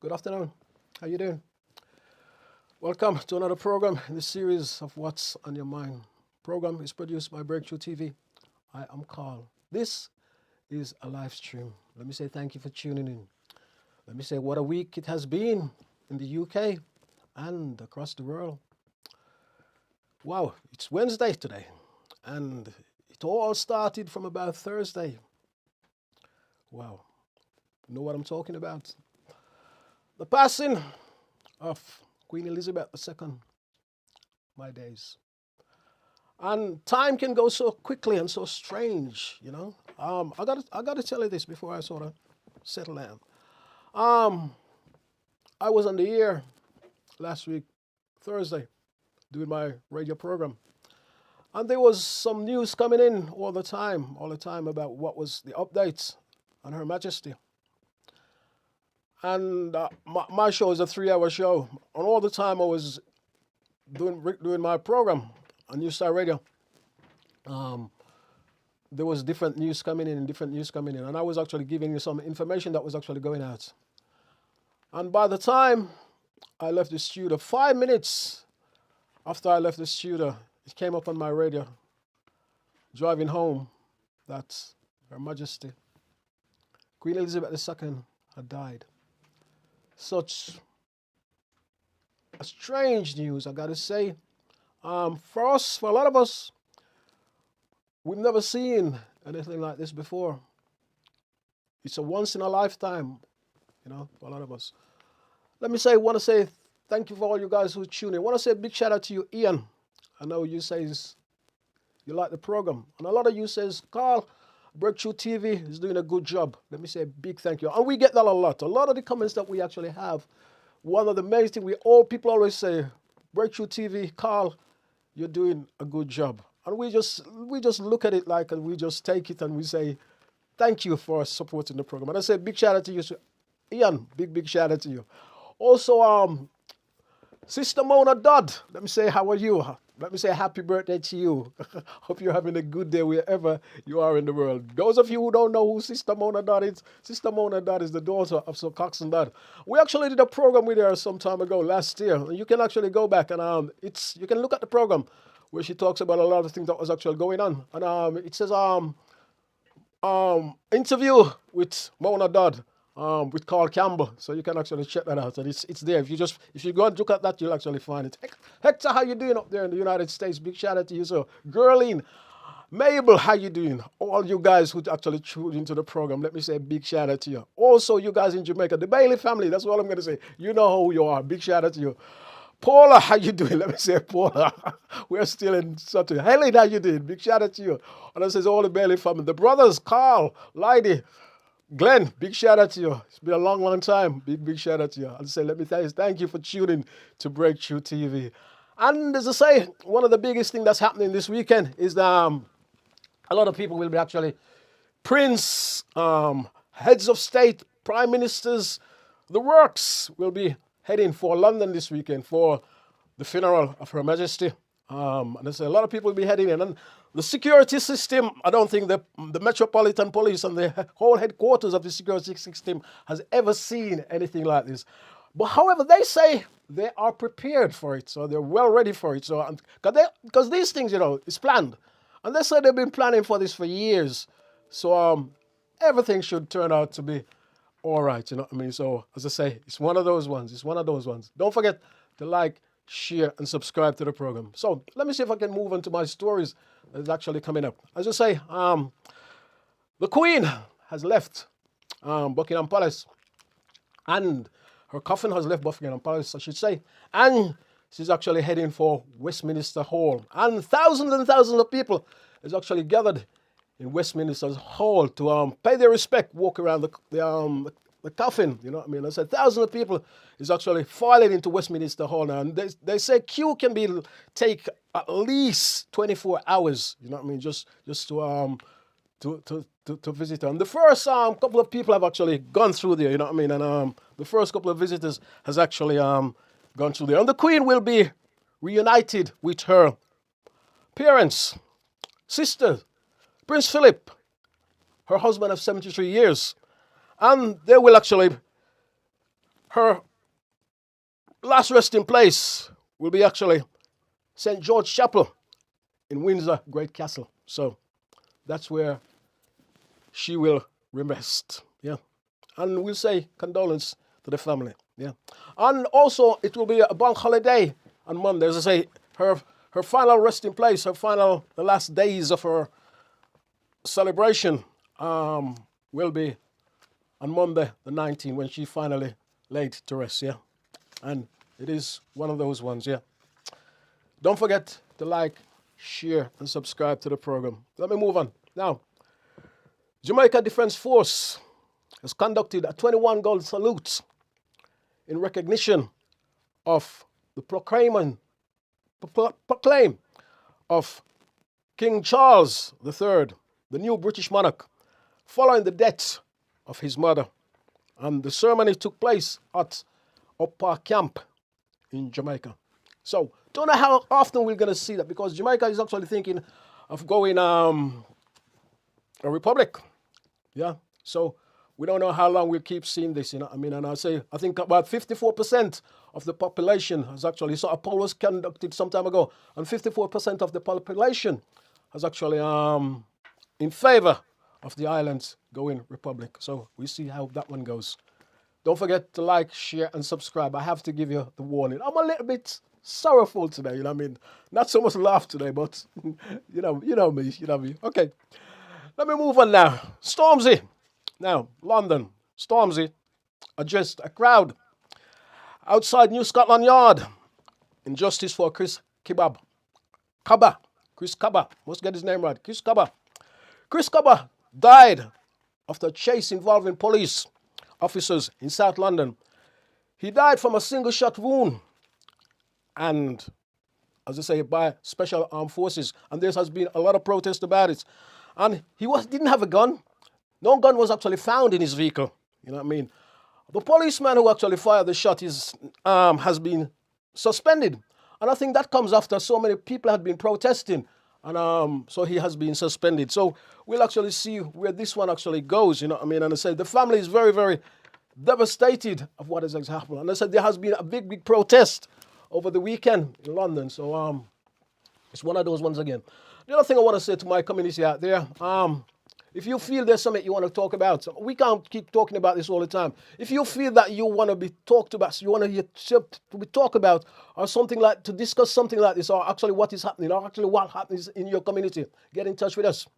Good afternoon. How you doing? Welcome to another program in the series of What's on Your Mind. Program is produced by Breakthrough TV. I am Carl. This is a live stream. Let me say thank you for tuning in. Let me say what a week it has been in the UK and across the world. Wow, it's Wednesday today, and it all started from about Thursday. Wow, you know what I'm talking about? The passing of Queen Elizabeth II, my days. And time can go so quickly and so strange, you know. I gotta tell you this before I sort of settle down. I was on the air last week, Thursday, doing my radio program. And there was some news coming in all the time about what was the updates on Her Majesty. And my show is a 3-hour show. And all the time I was doing my program on New Star Radio, there was different news coming in. And I was actually giving you some information that was actually going out. And by the time I left the studio, 5 minutes after I left the studio, it came up on my radio, driving home, that Her Majesty, Queen Elizabeth II, had died. Such a strange news, I gotta say. For a lot of us, we've never seen anything like this before. It's a once in a lifetime, you know, for a lot of us. Want to say thank you for all you guys who tune in. Want to say a big shout out to you, Ian. I know you says you like the program, and a lot of you says, Carl, Breakthrough TV is doing a good job. Let me say a big thank you. And we get that a lot. A lot of the comments that we actually have, one of the main things people always say, Breakthrough TV, Carl, you're doing a good job. And we just look at it like, and we just take it and we say, thank you for supporting the program. And I say big shout out to you, Ian, big shout out to you. Also, Sister Mona Dodd, let me say, how are you? Let me say happy birthday to you. Hope you're having a good day wherever you are in the world. Those of you who don't know who Sister Mona Dodd is, Sister Mona Dodd is the daughter of Sir Coxsone Dodd. We actually did a program with her some time ago, last year. And you can actually go back and you can look at the program where she talks about a lot of things that was actually going on. And it says interview with Mona Dodd. With Carl Campbell, so you can actually check that out, and it's there. If you go and look at that, you'll actually find it. Hector, how you doing up there in the United States? Big shout out to you, sir. Gerline, Mabel, how you doing? All you guys who actually tuned into the program, let me say a big shout out to you. Also, you guys in Jamaica, the Bailey family. That's all I'm gonna say. You know who you are. Big shout out to you. Paula, how you doing? Let me say, Paula, we're still in Sutton. Helen, how you doing? Big shout out to you. And that says all the Bailey family, the brothers, Carl, Lydie. Glenn, big shout out to you. It's been a long time. Big shout out to you. I'll say, let me thank you for tuning to Breakthrough TV. And as I say, one of the biggest things that's happening this weekend is a lot of people will be actually Prince, heads of state, prime ministers, the works will be heading for London this weekend for the funeral of Her Majesty. And there's a lot of people will be heading in. And the security system, I don't think the Metropolitan Police and the whole headquarters of the security system has ever seen anything like this. But however, they say they are prepared for it. So they're well ready for it. So because these things, you know, it's planned. And they say they've been planning for this for years. So everything should turn out to be all right. You know what I mean? So as I say, it's one of those ones. Don't forget to like, share, and subscribe to the program. So let me see if I can move on to my stories that's actually coming up. As I say, the Queen has left Buckingham Palace, and her coffin has left Buckingham Palace, I should say, and she's actually heading for Westminster Hall. And thousands of people is actually gathered in Westminster Hall to pay their respect, walk around the coffin, you know what I mean? I said thousands of people is actually filing into Westminster Hall now. And they say queue can take at least 24 hours, you know what I mean, just to visit her. And the first couple of people have actually gone through there, you know what I mean? And the first couple of visitors has actually gone through there. And the Queen will be reunited with her parents, sister, Prince Philip, her husband of 73 years. And they will actually Her last resting place will be actually St. George Chapel in Windsor Great Castle. So that's where she will rest. Yeah. And we'll say condolence to the family. Yeah. And also it will be a bank holiday on Monday. As I say, her final resting place, the last days of her celebration will be on Monday the 19th when she finally laid to rest. Yeah. And it is one of those ones. Yeah. Don't forget to like, share, and subscribe to the program. Let me move on. Now, Jamaica Defense Force has conducted a 21-gun salute in recognition of the proclaim of King Charles III, the new British monarch, following the death of his mother. And the ceremony took place at Upper Camp in Jamaica. So, don't know how often we're going to see that, because Jamaica is actually thinking of going a republic. Yeah. So, we don't know how long we'll keep seeing this, you know. I mean, and I think about 54% of the population has actually, so a poll was conducted some time ago, and 54% of the population has actually in favor of the islands going republic. So we see how that one goes. Don't forget to like, share, and subscribe. I have to give you the warning. I'm a little bit sorrowful today, you know what I mean? Not so much laugh today, but you know me. Okay, let me move on now. Stormzy. Now, London, Stormzy addressed a crowd outside New Scotland Yard in justice for Chris Kaba. Chris Kaba. Must get his name right. Chris Kaba. Chris Kaba died after a chase involving police officers in South London. He died from a single shot wound, and as I say, by special armed forces. And there has been a lot of protest about it. And he didn't have a gun. No gun was actually found in his vehicle. You know what I mean? The policeman who actually fired the shot has been suspended. And I think that comes after so many people had been protesting. And so he has been suspended. So we'll actually see where this one actually goes. You know what I mean? And I said the family is very, very devastated of what has happened. And I said there has been a big, big protest over the weekend in London. So it's one of those ones again. The other thing I want to say to my community out there, if you feel there's something you want to talk about, we can't keep talking about this all the time. If you feel that you want to be talked about, you want to be talked about, or something like, to discuss something like this, or actually what is happening, or actually what happens in your community, get in touch with us.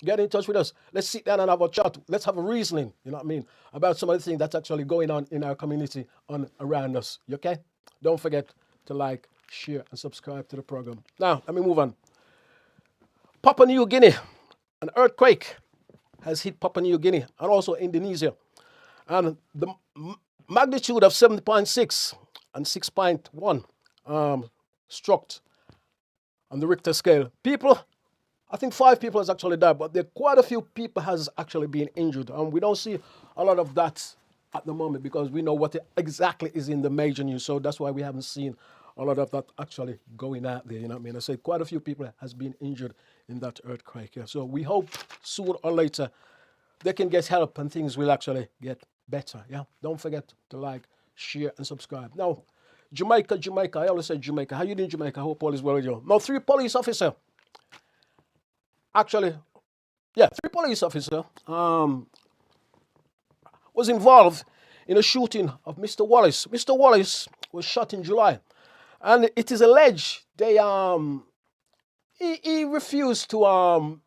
Get in touch with us. Let's sit down and have a chat. Let's have a reasoning, you know what I mean, about some of the things that's actually going on in our community and around us. You okay? Don't forget to like, share, and subscribe to the program. Now, let me move on. Papua New Guinea, an earthquake has hit Papua New Guinea and also Indonesia. And the magnitude of 7.6 and 6.1 struck on the Richter scale. I think 5 people has actually died, but there quite a few people has actually been injured. And we don't see a lot of that at the moment because we know what exactly is in the major news. So that's why we haven't seen a lot of that actually going out there. You know what I mean? I say quite a few people has been injured in that earthquake. Yeah. So we hope sooner or later they can get help and things will actually get better. Yeah. Don't forget to like, share, and subscribe. Now, Jamaica. I always say Jamaica. How you doing, Jamaica? I hope all is well with you. Now, 3 police officers. Actually, yeah, 3 police officers was involved in a shooting of Mr. Wallace. Mr. Wallace was shot in July, and it is alleged he refused to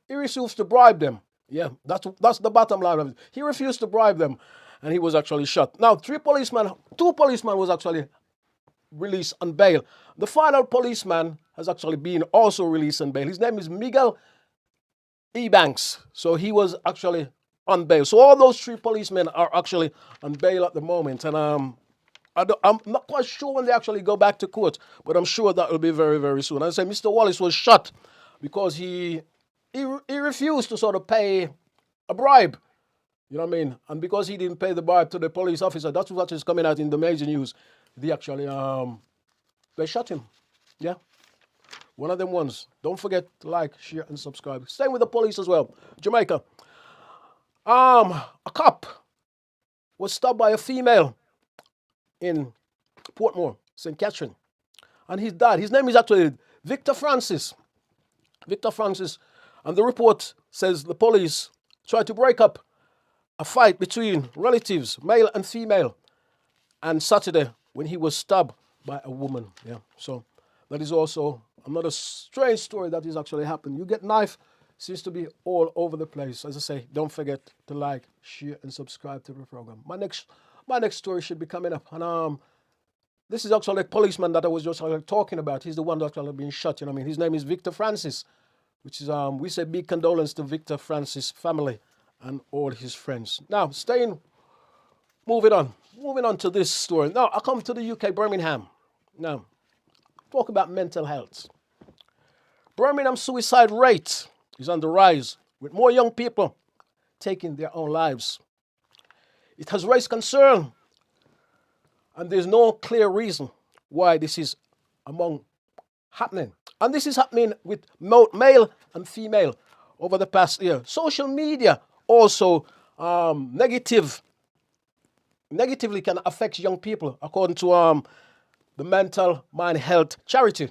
bribe them. Yeah, that's the bottom line of it. He refused to bribe them, and he was actually shot. Now, 2 policemen was actually released on bail. The final policeman has actually been also released on bail. His name is Miguel Banks. So he was actually on bail. So all those 3 policemen are actually on bail at the moment. And I'm not quite sure when they actually go back to court, but I'm sure that will be very, very soon. I say Mr. Wallace was shot because he refused to sort of pay a bribe. You know what I mean? And because he didn't pay the bribe to the police officer, that's what is coming out in the major news. They actually they shot him. Yeah. One of them ones. Don't forget to like, share, and subscribe. Same with the police as well. Jamaica. A cop was stopped by a female in Portmore, St. Catherine. And he died. His name is actually Victor Francis. Victor Francis. And the report says the police tried to break up a fight between relatives, male and female, and Saturday when he was stabbed by a woman. Yeah. So that is also another strange story that is actually happening. You get knife, seems to be all over the place. As I say, don't forget to like, share, and subscribe to the program. My next story should be coming up. And this is actually a policeman that I was just talking about. He's the one that's actually been shot. You know what I mean? His name is Victor Francis, which is we say big condolence to Victor Francis' family and all his friends. Now, moving on to this story. Now, I come to the UK, Birmingham. Now, talk about mental health. Birmingham suicide rate is on the rise, with more young people taking their own lives. It has raised concern, and there's no clear reason why this is happening. And this is happening with male and female over the past year. Social media also negatively can affect young people, according to the Mental Mind Health Charity.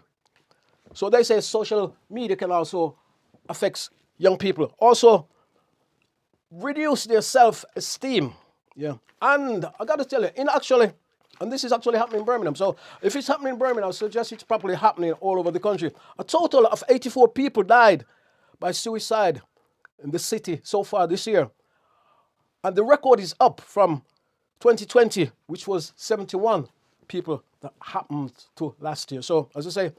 So they say social media can also affect young people. Also, reduce their self-esteem. Yeah. And I got to tell you, and this is actually happening in Birmingham. So if it's happening in Birmingham, I suggest it's probably happening all over the country. A total of 84 people died by suicide in the city so far this year. And the record is up from 2020, which was 71 people that happened to last year. So as I say,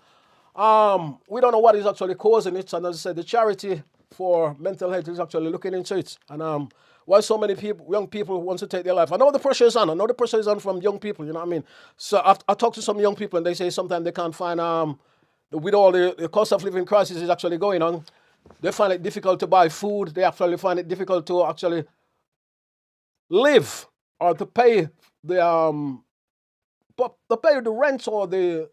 we don't know what is actually causing it. And as I said, the charity for mental health is actually looking into it. And why so many young people want to take their life. I know the pressure is on. I know the pressure is on from young people, you know what I mean? So I talk to some young people and they say sometimes they can't find, with all the cost of living crisis is actually going on, they find it difficult to buy food. They actually find it difficult to actually live or to pay the rent or the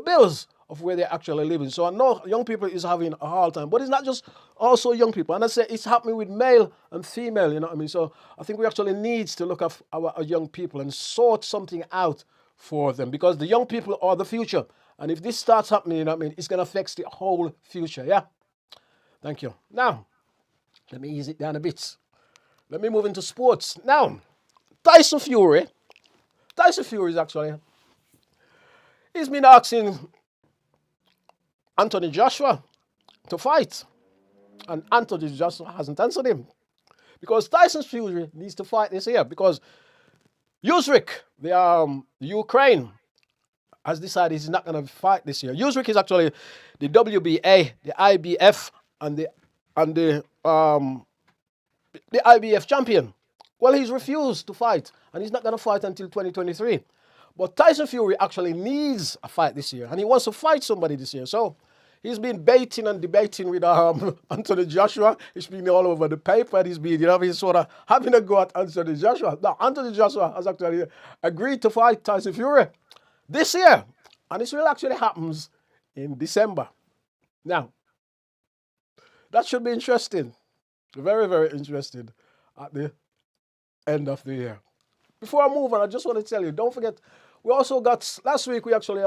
bills of where they're actually living. So I know young people is having a hard time, but it's not just also young people. And I say it's happening with male and female, you know what I mean? So I think we actually need to look at our young people and sort something out for them, because the young people are the future. And if this starts happening, you know what I mean, it's going to affect the whole future, yeah? Thank you. Now, let me ease it down a bit. Let me move into sports. Now, Tyson Fury is actually, he's been asking Anthony Joshua to fight. And Anthony Joshua hasn't answered him. Because Tyson Fury needs to fight this year. Because Usyk, the Ukraine, has decided he's not going to fight this year. Usyk is actually the WBA, the IBF, and the IBF champion. Well, he's refused to fight, and he's not going to fight until 2023. But Tyson Fury actually needs a fight this year, and he wants to fight somebody this year. So he's been baiting and debating with Anthony Joshua. He's been all over the paper. He's been, he's sort of having a go at Anthony Joshua. Now, Anthony Joshua has actually agreed to fight Tyson Fury this year, and this will actually happens in December. Now, that should be interesting. Very, very interesting at the end of the year. Before I move on, I just want to tell you, don't forget, we also got, last week we actually,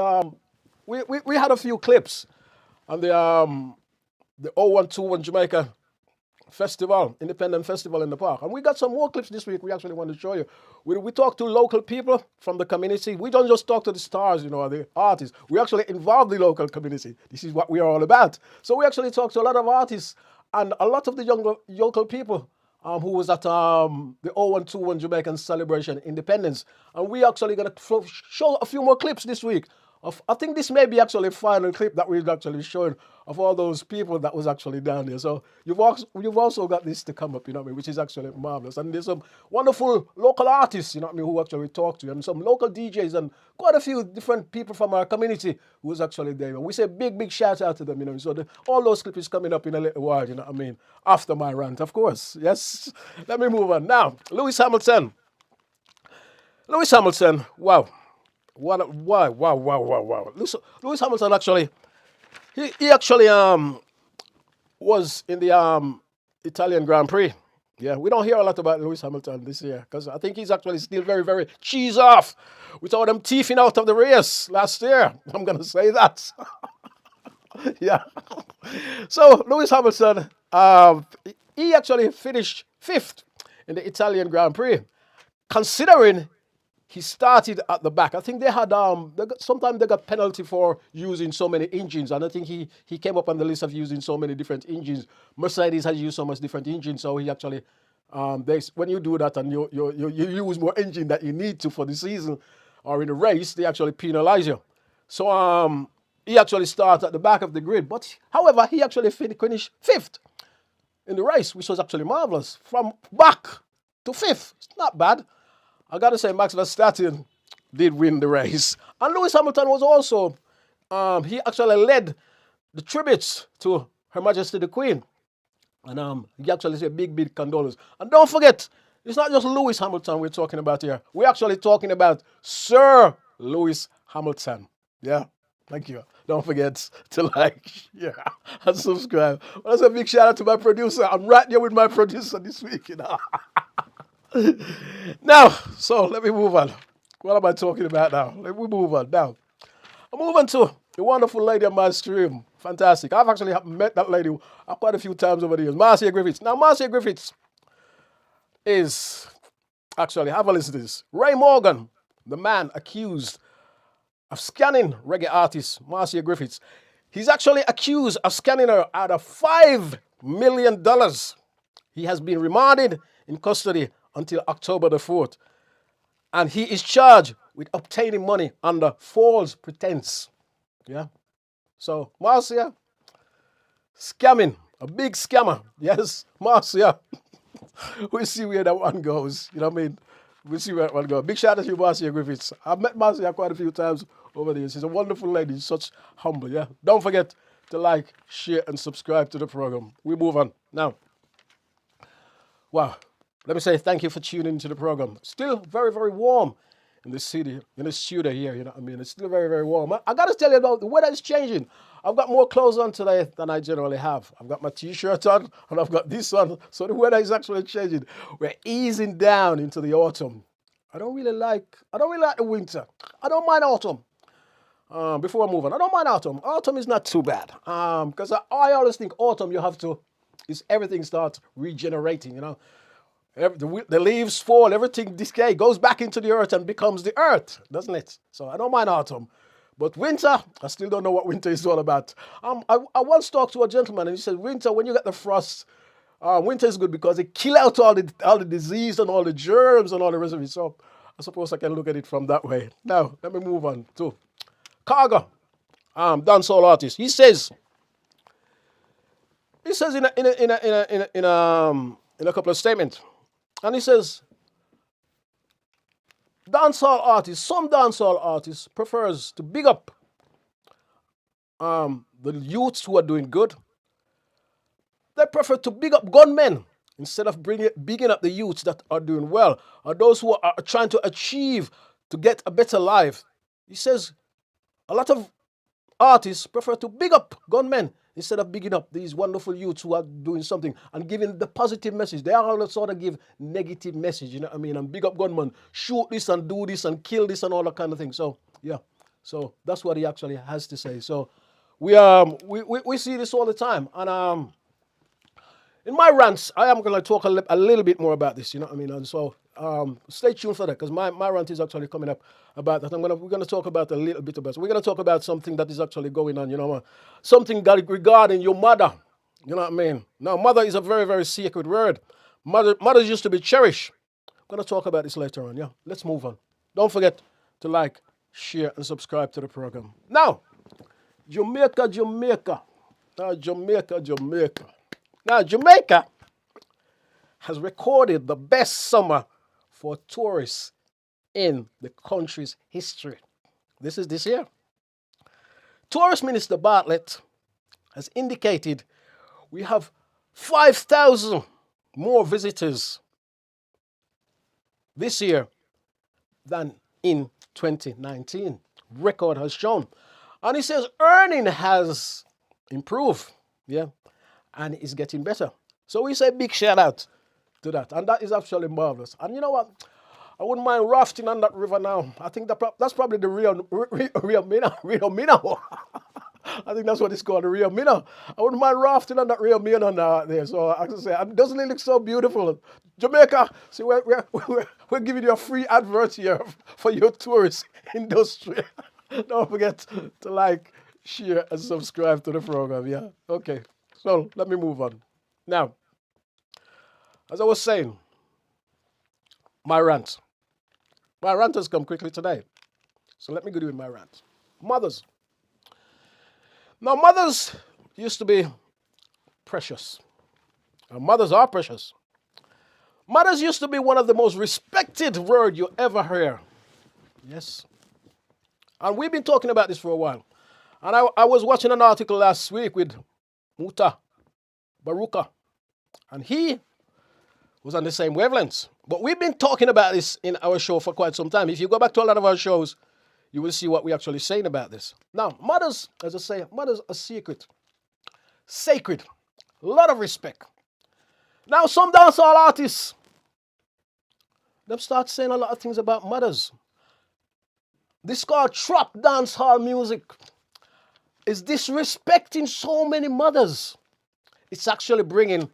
we had a few clips on the 0121 Jamaica festival, independent festival in the park. And we got some more clips this week we actually want to show you. We talk to local people from the community. We don't just talk to the stars, the artists. We actually involve the local community. This is what we are all about. So we actually talk to a lot of artists and a lot of the young local people who was at the 0121 Jamaican celebration independence. And we actually going to show a few more clips this week. I think this may be actually a final clip that we've actually shown of all those people that was actually down there. So you've also got this to come up, which is actually marvelous. And there's some wonderful local artists, who actually talk to you, and some local DJs and quite a few different people from our community who was actually there. And we say big shout out to them, So all those clips is coming up in a little while, after my rant, of course. Yes. Let me move on. Now, Lewis Hamilton, wow. Wow. Lewis Hamilton actually, he actually was in the Italian Grand Prix. Yeah, we don't hear a lot about Lewis Hamilton this year because I think he's actually still very, very cheese off with all them teething out of the race last year. I'm going to say that. Yeah. So Lewis Hamilton, he actually finished fifth in the Italian Grand Prix, considering he started at the back. I think sometimes they got penalty for using so many engines, and I think he came up on the list of using so many different engines. Mercedes has used so much different engines, so he actually when you do that and you use more engine that you need to for the season or in a race, they actually penalize you. So he actually started at the back of the grid, but however, he actually finished fifth in the race, which was actually marvelous. From back to fifth, it's not bad. I got to say, Max Verstappen did win the race. And Lewis Hamilton was also, he actually led the tributes to Her Majesty the Queen. And he actually said big condolence. And don't forget, it's not just Lewis Hamilton we're talking about here. We're actually talking about Sir Lewis Hamilton. Yeah, thank you. Don't forget to like, share, and subscribe. Well, that's a big shout out to my producer. I'm right here with my producer this week, you know. Now, so let me move on. What am I talking about now? Let me move on. Now, I'm moving to the wonderful lady on my stream. Fantastic. I've actually met that lady quite a few times over the years. Marcia Griffiths. Now, Marcia Griffiths is actually, have a listen to this. Ray Morgan, the man accused of scanning reggae artist Marcia Griffiths. He's actually accused of scanning her out of $5 million. He has been remanded in custody until October the 4th. And he is charged with obtaining money under false pretense. Yeah. So, Marcia, scamming, a big scammer. Yes, Marcia. We'll see where that one goes. You know what I mean? We'll see where that one goes. Big shout out to you, Marcia Griffiths. I've met Marcia quite a few times over the years. She's a wonderful lady. She's such humble, yeah? Don't forget to like, share, and subscribe to the program. We move on. Now, wow. Let me say thank you for tuning into the program. Still very, very warm in the city, in the studio here, you know what I mean? It's still very, very warm. I got to tell you about the weather is changing. I've got more clothes on today than I generally have. I've got my t-shirt on and I've got this on. So the weather is actually changing. We're easing down into the autumn. I don't really like the winter. I don't mind autumn. Before I move on, I don't mind autumn. Autumn is not too bad. Because I always think autumn everything starts regenerating, you know. The leaves fall, everything decay, goes back into the earth and becomes the earth, doesn't it? So I don't mind autumn. But winter, I still don't know what winter is all about. I once talked to a gentleman and he said, winter, when you get the frost, winter is good because it kills out all the disease and all the germs and all the rest of it. So I suppose I can look at it from that way. Now, let me move on to Kaba, dancehall artist. He says in a couple of statements, and he says, some dancehall artists prefers to big up the youths who are doing good. They prefer to big up gunmen instead of bigging up the youths that are doing well, or those who are trying to achieve to get a better life. He says a lot of artists prefer to big up gunmen instead of bigging up these wonderful youths who are doing something and giving the positive message. They all sort of give negative message, you know what I mean? And big up gunmen, shoot this and do this and kill this and all that kind of thing. So, yeah. So that's what he actually has to say. So we see this all the time. And in my rants, I am going to talk a little bit more about this, you know what I mean? And so stay tuned for that because my rant is actually coming up about that. We're going to talk about a little bit about it. We're going to talk about something that is actually going on, you know, something regarding your mother, you know what I mean? Now, mother is a very, very sacred word. Mothers used to be cherished. I'm going to talk about this later on, yeah? Let's move on. Don't forget to like, share, and subscribe to the program. Now, Jamaica. Now, Jamaica. Now, Jamaica has recorded the best summer for tourists in the country's history. This is this year. Tourist Minister Bartlett has indicated we have 5,000 more visitors this year than in 2019. Record has shown. And he says earning has improved, yeah, and is getting better. So we say big shout out to that. And that is actually marvelous. And you know what? I wouldn't mind rafting on that river now. I think that's probably the real Mina. Real Mina. I think that's what it's called, the Rio Mina. I wouldn't mind rafting on that Rio Mina now there. So I can say, and doesn't it look so beautiful? Jamaica, see, we're giving you a free advert here for your tourist industry. Don't forget to like, share, and subscribe to the program, yeah? Okay, so let me move on. Now, as I was saying, my rant. My rant has come quickly today. So let me go with my rant. Mothers. Now, mothers used to be precious. And mothers are precious. Mothers used to be one of the most respected words you ever hear. Yes. And we've been talking about this for a while. And I was watching an article last week with Muta Baruka. And he was on the same wavelengths. But we've been talking about this in our show for quite some time. If you go back to a lot of our shows, you will see what we're actually saying about this. Now, mothers, as I say, mothers are sacred. Sacred. A lot of respect. Now, some dancehall artists, they start saying a lot of things about mothers. This is called trap dancehall music. It's disrespecting so many mothers. It's actually bringing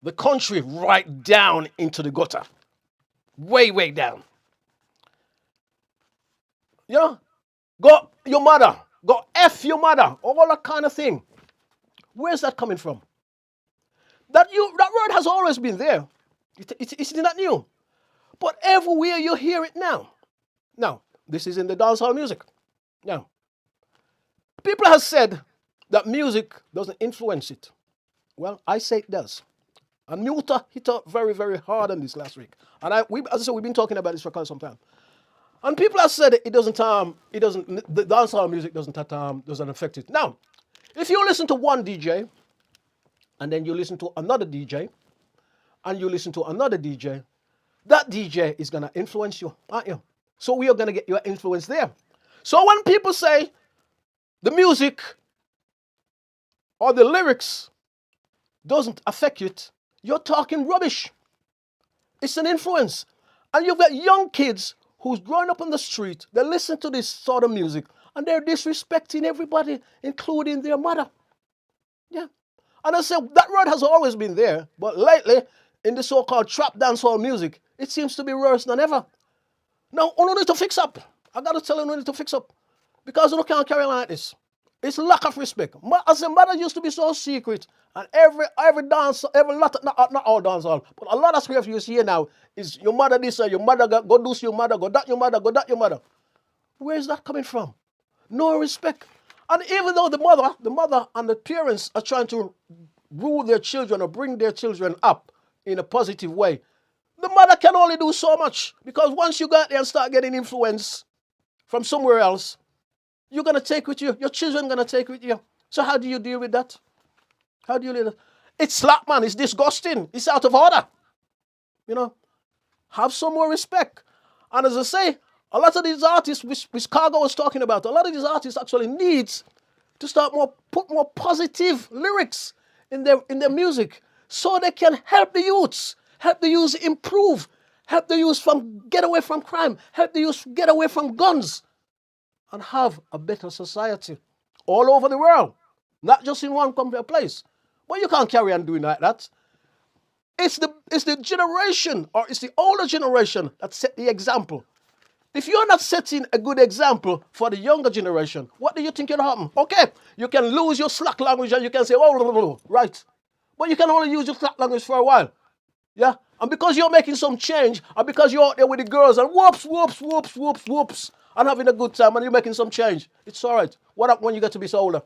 the country right down into the gutter. Way, way down. You know, go your mother, go F your mother, all that kind of thing. Where's that coming from? That word has always been there. It's not new. But everywhere you hear it now. Now, this is in the dancehall music. Now, people have said that music doesn't influence it. Well, I say it does. And Muta hit up very, very hard on this last week. And as I said, we've been talking about this for quite some time. And people have said the dancehall music doesn't affect it. Now, if you listen to one DJ, and then you listen to another DJ, and you listen to another DJ, that DJ is going to influence you, aren't you? So we are going to get your influence there. So when people say the music or the lyrics doesn't affect it, you're talking rubbish. It's an influence. And you've got young kids who's growing up on the street, they listen to this sort of music, and they're disrespecting everybody, including their mother. Yeah. And I said, that word has always been there, but lately, in the so-called trap dancehall music, it seems to be worse than ever. Now, we need to fix up. I got to tell you, we need to fix up. Because we can't carry on like this. It's lack of respect. As a mother used to be so secret, and every dance, not all dancehall, but a lot of scripts you see here now is your mother this or your mother go do your mother, go that your mother, go that your mother. Where is that coming from? No respect. And even though the mother and the parents are trying to rule their children or bring their children up in a positive way, the mother can only do so much. Because once you go out there and start getting influence from somewhere else, you're going to take with you. Your children are going to take with you. So how do you deal with that? How do you deal with that? It's slap, man. It's disgusting. It's out of order. You know, have some more respect. And as I say, a lot of these artists, which Cargo was talking about, a lot of these artists actually needs to put more positive lyrics in their music so they can help the youths improve, help the youths get away from crime, help the youths get away from guns, and have a better society all over the world, not just in one place. But you can't carry on doing like that. It's the generation, or it's the older generation that set the example. If you're not setting a good example for the younger generation, what do you think will happen? Okay, you can lose your slack language and you can say, oh, right. But you can only use your slack language for a while. Yeah? And because you're making some change, and because you're out there with the girls and whoops, and having a good time, and you're making some change, it's all right. What up when you get to be so older?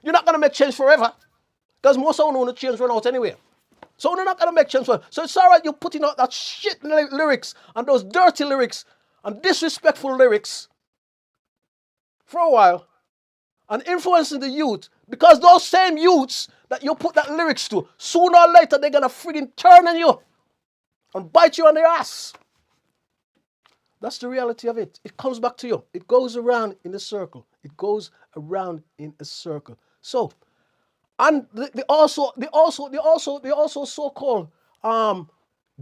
You're not going to make change forever. Because most of them want to change run out anyway. So they're not going to make change forever. So it's all right you're putting out that shit lyrics and those dirty lyrics and disrespectful lyrics for a while and influencing the youth, because those same youths that you put that lyrics to, sooner or later they're going to friggin' turn on you and bite you on the ass. That's the reality of it. It comes back to you. It goes around in a circle. It goes around in a circle. So, and they also so-called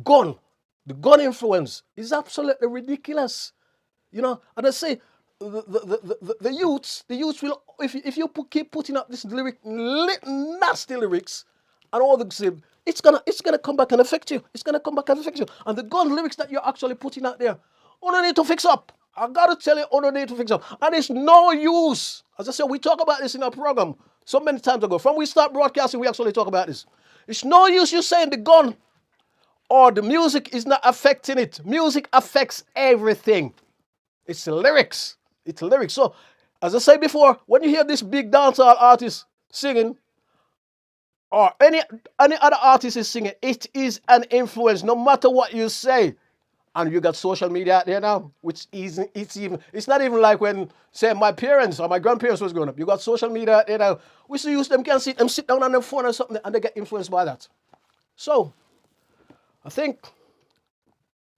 gun, the gun influence is absolutely ridiculous. And I say, the youths will, if you keep putting up this nasty lyrics and all the, it's gonna come back and affect you. It's gonna come back and affect you. And the gun lyrics that you're actually putting out there, you need to fix up. I gotta tell you, you need to fix up. And it's no use. As I said, we talk about this in our program so many times ago. From we start broadcasting, we actually talk about this. It's no use you saying the gun or the music is not affecting it. Music affects everything. It's the lyrics. It's the lyrics. So, as I said before, when you hear this big dancehall artist singing, or any other artist is singing, it is an influence, no matter what you say. And you got social media out there now, which it's not even like when, say, my parents or my grandparents was growing up. You got social media out there now. We used to use them, can sit down on their phone or something, and they get influenced by that. So, I think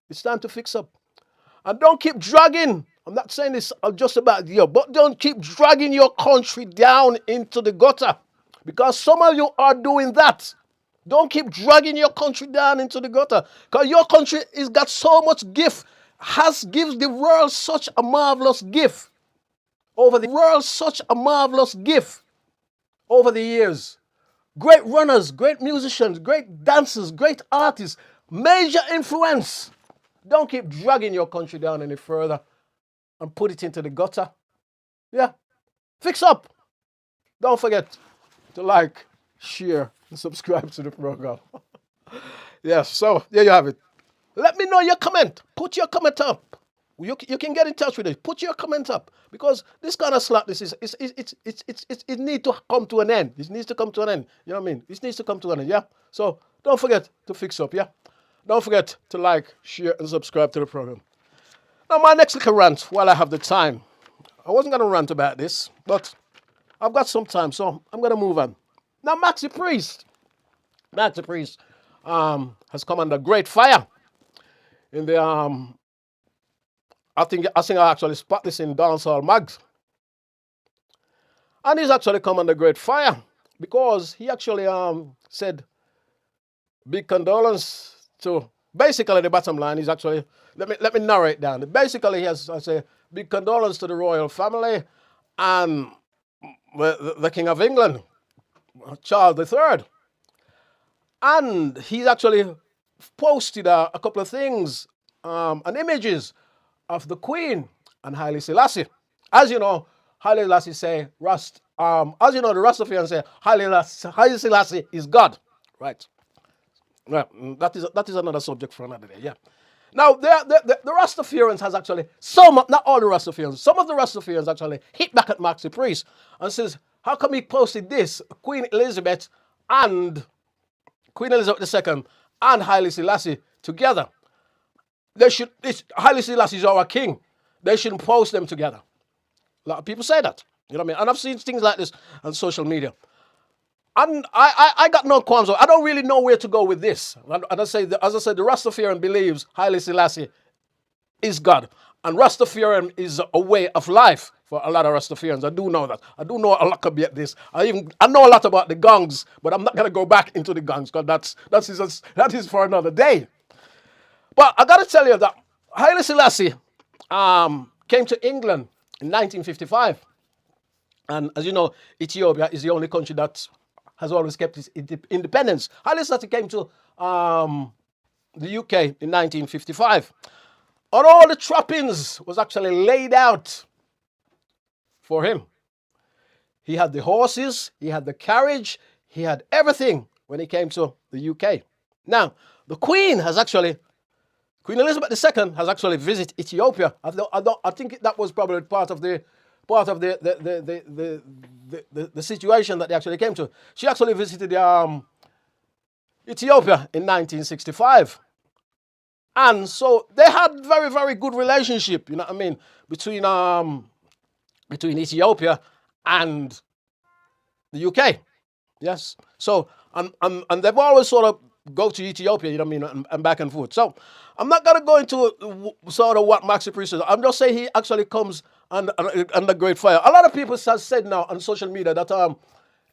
it's time to fix up. And don't keep dragging. I'm not saying this just about you, but don't keep dragging your country down into the gutter. Because some of you are doing that. Don't keep dragging your country down into the gutter. Because your country has got so much gift. Gives the world such a marvelous gift. Over the years. Great runners, great musicians, great dancers, great artists. Major influence. Don't keep dragging your country down any further and put it into the gutter. Yeah. Fix up. Don't forget to like, share, and subscribe to the program. Yes, so there you have it. Let me know your comment. Put your comment up. You can get in touch with it. Put your comment up. Because this kind of slap, it needs to come to an end. This needs to come to an end. You know what I mean? This needs to come to an end, yeah? So don't forget to fix up, yeah? Don't forget to like, share, and subscribe to the program. Now, my next little rant, while I have the time, I wasn't going to rant about this, but I've got some time, so I'm going to move on. Now, Maxi Priest has come under great fire in the, I think I actually spot this in Dancehall Mags. And he's actually come under great fire because he actually said big condolence to, basically the bottom line is actually, let me narrate down. Basically he has, I say, big condolence to the royal family and the King of England, Charles III. And he's actually posted a couple of things and images of the Queen and Haile Selassie. As you know, Haile Selassie say, as you know, the Rastafarians say, Haile Selassie is God. Right. Right. That is another subject for another day, yeah. Now, the Rastafarians has actually, not all the Rastafarians, some of the Rastafarians actually hit back at Maxi Priest and says, how come he posted this, Queen Elizabeth II and Haile Selassie together? Haile Selassie is our king. They shouldn't post them together. A lot of people say that. You know what I mean? And I've seen things like this on social media. And I got no qualms. I don't really know where to go with this. And as I said, the Rastafarian believes Haile Selassie is God. And Rastafarian is a way of life for a lot of Rastafarians. I do know that. I do know a lot about this. I know a lot about the gangs, but I'm not going to go back into the gangs because that is for another day. But I got to tell you that Haile Selassie came to England in 1955. And as you know, Ethiopia is the only country that has always kept its independence. Haile Selassie came to the UK in 1955. And all the trappings was actually laid out for him. He had the horses, he had the carriage, he had everything when he came to the UK. Now, the Queen Elizabeth II has actually visited Ethiopia. I think that was probably part of the situation that they actually came to. She actually visited Ethiopia in 1965. And so they had very, very good relationship, you know what I mean, between Ethiopia and the UK. Yes. So, and they've always sort of go to Ethiopia, you know what I mean, and back and forth. So, I'm not going to go into sort of what Maxi Priest is. I'm just saying he actually comes under great fire. A lot of people have said now on social media that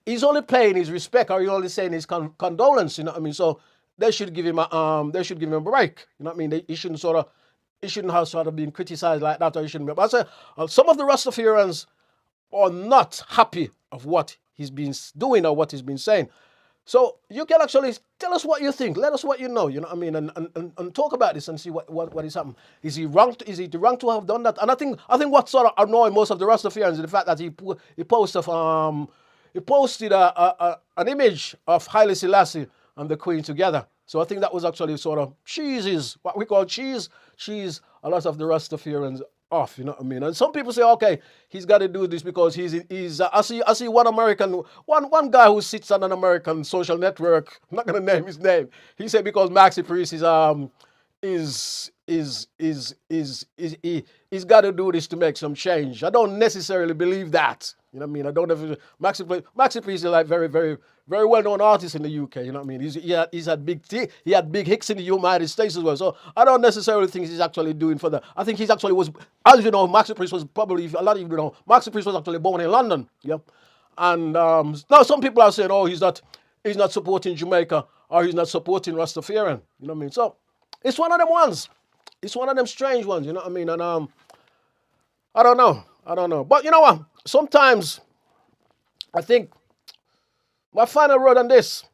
he's only paying his respect or he's only saying his condolence, you know what I mean. So, they should give him a break. You know what I mean? He shouldn't have sort of been criticized like that, or he shouldn't be. But I say some of the Rastafarians are not happy of what he's been doing or what he's been saying. So you can actually tell us what you think. Let us what you know. You know what I mean? And talk about this and see what is happening. Is he wrong? Is he wrong to have done that? And I think what sort of annoyed most of the Rastafarians is the fact that he posted an image of Haile Selassie and the Queen together. So I think that was actually sort of what we call cheese a lot of the Rastafarians off, you know what I mean? And some people say, okay, he's got to do this because I see one guy who sits on an American social network, I'm not going to name his name. He said because Maxi Priest he's got to do this to make some change. I don't necessarily believe that. You know what I mean? I don't know if Maxi Priest is like very, very, very well-known artist in the UK. You know what I mean? He had big hits in the United States as well. So I don't necessarily think he's actually doing for that. I think he's actually was, as you know, Maxi Priest was probably, a lot of you know, Maxi Priest was actually born in London. Yeah. And now some people are saying, oh, he's not supporting Jamaica or he's not supporting Rastafarian. You know what I mean? So it's one of them ones. It's one of them strange ones. You know what I mean? And I don't know. But you know what? Sometimes I think my final word on this.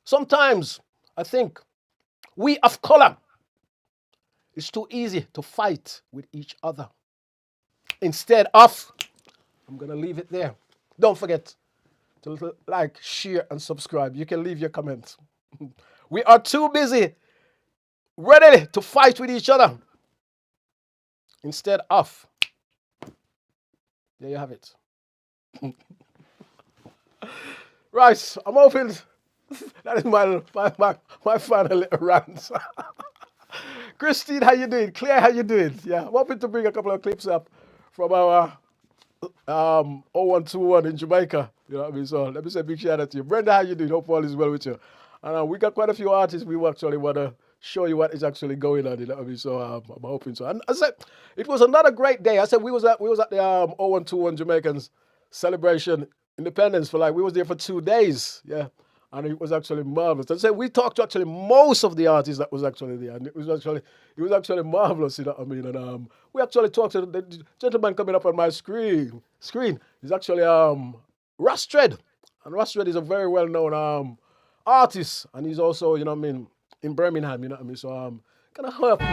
Sometimes I think we of color, it's too easy to fight with each other. Instead of, I'm going to leave it there. Don't forget to like, share, and subscribe. You can leave your comments. We are too busy ready to fight with each other. Instead of, there you have it. Right, I'm hoping that is my final little rant. Christine, how you doing? Claire, how you doing? Yeah, I'm hoping to bring a couple of clips up from our 0121 in Jamaica. You know what I mean? So let me say a big shout out to you. Brenda, how you doing? Hope all is well with you. And we got quite a few artists we actually want to show you what is actually going on. You know what I mean? So I'm hoping so. And I said it was another great day. I said we was at the 0121 Jamaicans celebration independence for we was there for 2 days. Yeah. And it was actually marvelous. I said we talked to actually most of the artists that was actually there, and it was actually marvelous. You know what I mean? And we actually talked to the gentleman coming up on my screen. Is actually Rastred, and Rastred is a very well known artist, and he's also, you know what I mean, in Birmingham. You know what I mean? So I'm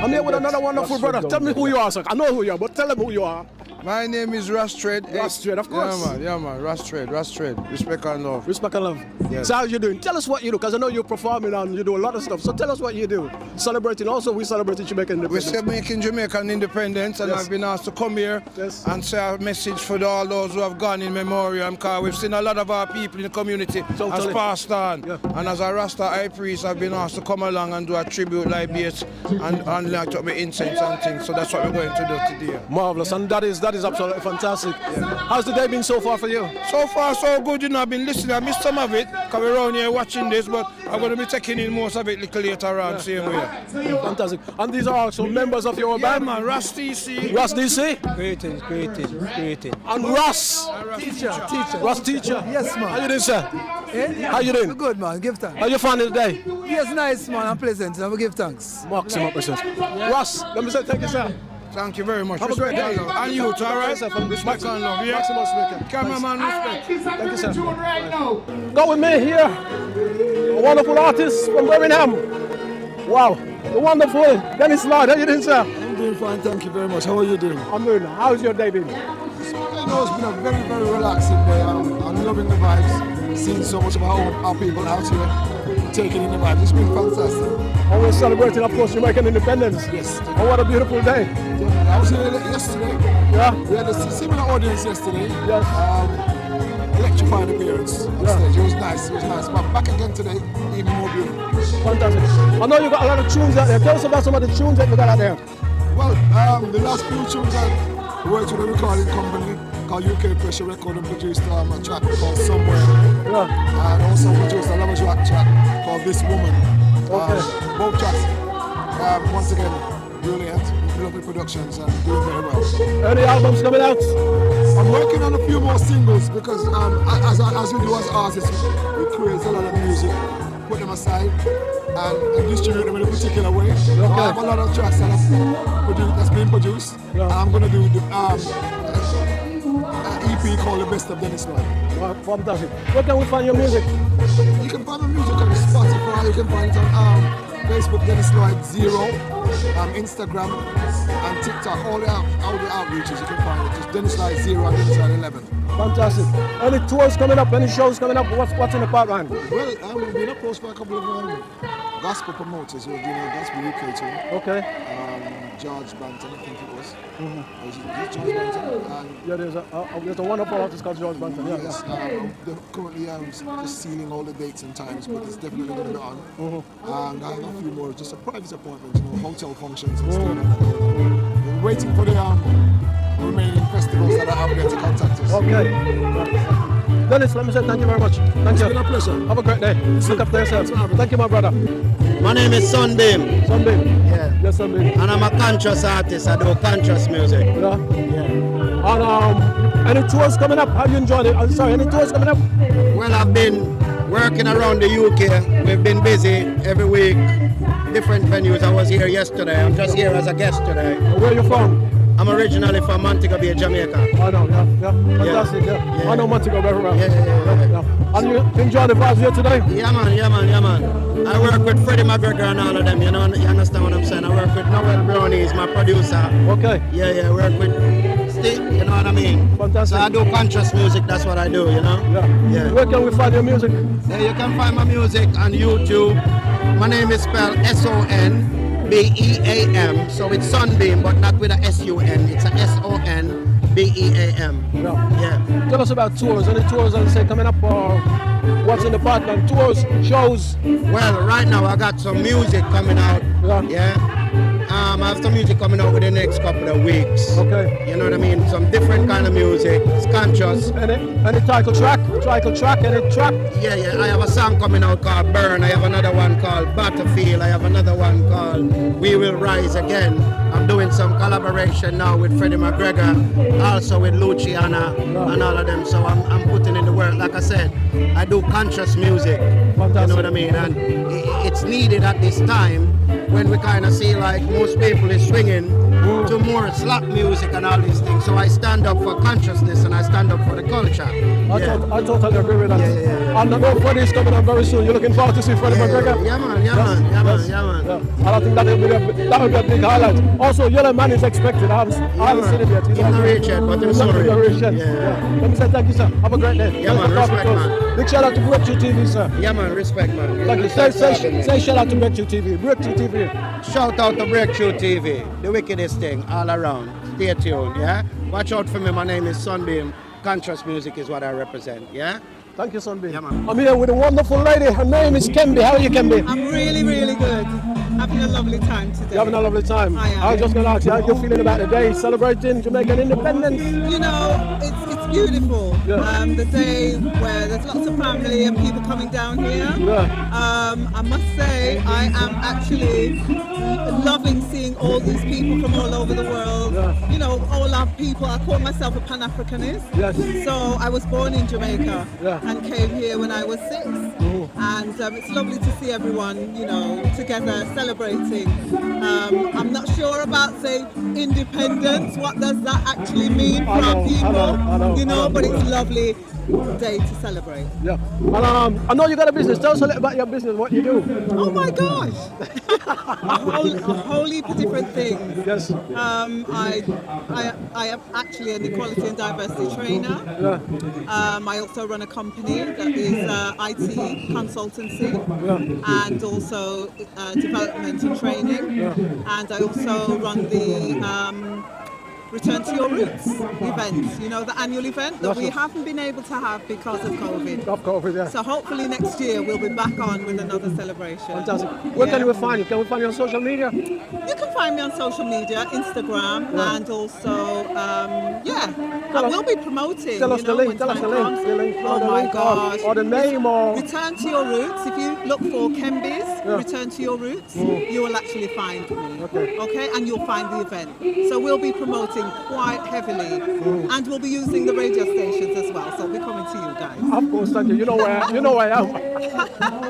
here with another wonderful brother. Tell me who you are, sir. I know who you are, but tell them who you are. My name is Rastred. Rastred, of course. Yeah, man. Rastred. Respect and love. Respect and love. Yes. So how you doing? Tell us what you do, because I know you're performing and you do a lot of stuff. So tell us what you do. Celebrating also, we celebrating Jamaican independence. We're celebrating Jamaican independence, and yes. I've been asked to come here and say a message for all those who have gone in memoriam, because we've seen a lot of our people in the community has passed on. Yeah. And as a Rasta High Priest, I've been asked to come along and do a tribute like this and light up the incense and things. So that's what we're going to do today. Marvelous, and that is absolutely fantastic. Yeah. How's the day been so far for you? So far, so good. You know, I've been listening. I missed some of it because we're around here watching this, but I'm going to be taking in most of it little later on, same way. Fantastic. And these are also members of your band? Yeah, man. Ras DC. Ras DC? Greeting. And Ras? Teacher. Ras teacher? Yes, man. How you doing, sir? Yeah. How you doing? Good, man. Give thanks. How you finding the day? Yes, nice, man. I'm pleasant. I will give thanks. Maximum percent. Ras, let me say thank you, sir. Thank you very much. Have a great day. And you too, all right? Respect and love. Yeah. Maximum respect. Cameraman, respect. Thank you, sir. Go with me here. A wonderful artist from Birmingham. Wow. The wonderful Dennis Lord. How you doing, sir? I'm doing fine, thank you very much. How are you doing? I'm doing. How's your day been? It's been a very, very relaxing day. I'm loving the vibes. Seeing so much of our people out here, taking in the vibes. It's been fantastic. And we're celebrating, of course, Jamaican independence. Yes. Oh, what a beautiful day. I was here yesterday. Yeah. We had a similar audience yesterday. Yes. Electrifying appearance on stage. It was nice. But back again today, even more beautiful. Fantastic. I know you got a lot of tunes out there. Tell us about some of the tunes that you got out there. Well, the last few tunes I worked with a recording company called UK Pressure Record and produced a track called Somewhere. Yeah. And also produced a Lovers Rock track called This Woman. Okay. Both tracks, once again, brilliant, lovely productions and doing very well. Any albums coming out? I'm working on a few more singles because as we do as artists, we create a lot of music, put them aside, and distribute them in a particular way. I have a lot of tracks that's been produced. And I'm going to do the EP called The Best of Dennis Lloyd. Fantastic. Where can we find your music? You can find my music on Spotify, you can find it on Facebook, Dennis Lloyd 0, Instagram, and TikTok. All the outreaches you can find it. Just Dennis Lloyd 0 and Dennis Lloyd 11. Fantastic. Any tours coming up? Any shows coming up? What's in the pipeline? Well, we've been approached by a couple of gospel promoters who are doing a gospel UK tour. Okay. George Banton, I think it was. Is it George Banton? Yeah, there's a wonderful artist called George Banton. Yes. They're currently just sealing all the dates and times, but it's definitely going to be on. And I have a few more, just a private appointments, hotel functions and stuff like that. We're waiting for the remaining festivals that are out there to contact us. Okay. Dennis, let me say thank you very much. Thank you. It's been a pleasure. Have a great day. Look after yourself. Thank you, my brother. My name is Sunbeam. Sunbeam? Yeah. Yes, Sunbeam. And I'm a conscious artist. I do conscious music. Yeah? Yeah. And any tours coming up? Have you enjoyed it? I'm sorry, any tours coming up? Well, I've been working around the UK. We've been busy every week. Different venues. I was here yesterday. I'm just here as a guest today. Where are you from? I'm originally from Montego Bay, Jamaica. I know, yeah. Fantastic, yeah. I know Montego very well. Yeah. And you enjoy the vibes here today? Yeah, man. I work with Freddie McGregor and all of them, you understand what I'm saying? I work with Noel Brownie, he's my producer. Okay. Yeah, I work with Steve, you know what I mean? Fantastic. So I do conscious music, that's what I do, Yeah. Where can we find your music? Yeah, you can find my music on YouTube. My name is spelled SONBEAM, so it's Sunbeam, but not with a SUN, it's a SONBEAM. Yeah. Tell us about tours. Any tours, as I say, coming up, or what's in the pipeline? Tours, shows? Well, right now I got some music coming out. Yeah. I have some music coming out within the next couple of weeks. Okay. You know what I mean? Some different kind of music. It's conscious. Any title track? Any track? Yeah. I have a song coming out called Burn. I have another one called Battlefield. I have another one called We Will Rise Again. I'm doing some collaboration now with Freddie McGregor, also with Luciana and all of them. So I'm putting in the work. Like I said, I do conscious music. Fantastic. You know what I mean? And it's needed at this time when we kind of see like most people is swinging to more slap music and all these things. So I stand up for consciousness and I stand up for the culture. I totally agree with that. Yeah. And I know Freddie is coming on very soon. You're looking forward to see Freddie McGregor? Yeah, man. And I think that would be a big highlight. Also, Yellow Man is expected. I haven't seen him yet. He's not reached yet, but I'm sorry. Yeah. Let me say thank you, sir. Have a great day. Yeah, man. Respect, man. Big shout out to Breakthrough TV, sir. Yeah, man. Respect, man. Thank you. Say shout out to Breakthrough TV. Breakthrough TV. Shout out to Breakthrough TV. The wickedest thing all around. Stay tuned, yeah? Watch out for me. My name is Sunbeam. Conscious music is what I represent, yeah? Thank you, Sunbeam. Yeah, man. I'm here with a wonderful lady. Her name is Campbell. How are you, Campbell? I'm really, really good. Having a lovely time today. You're having a lovely time? I am. I was just going to ask you, how you feeling about the day, celebrating Jamaican independence? You know, it's beautiful. Yeah. The day where there's lots of family and people coming down here. Yeah. I must say, I am actually loving seeing all these people from all over the world. Yeah. You know, all our people. I call myself a Pan-Africanist. Yes. So I was born in Jamaica and came here when I was 6. And it's lovely to see everyone, you know, together celebrating. I'm not sure about, say, independence. What does that actually mean for our people? I know, but it's lovely day to celebrate. Yeah. And I know you got a business. Tell us a little about your business, what you do. Oh my gosh! a whole heap of different things. Yes. I am actually an equality and diversity trainer. Yeah. I also run a company that is IT consultancy and also development and training. And I also run the Return to Your Roots event, you know, the annual event that we haven't been able to have because of COVID. Yeah. So hopefully next year we'll be back on with another celebration. Fantastic. Where can we find you? Can we find you on social media? You can find me on social media, Instagram, and also, I will be promoting. Tell us the link. Oh my gosh. Or the name or... Return to Your Roots. If you look for Kembis, Return to Your Roots, you will actually find me. Okay, and you'll find the event. So we'll be promoting quite heavily, and we'll be using the radio stations as well. So we'll be coming to you guys. Of course, thank you. You know where I am.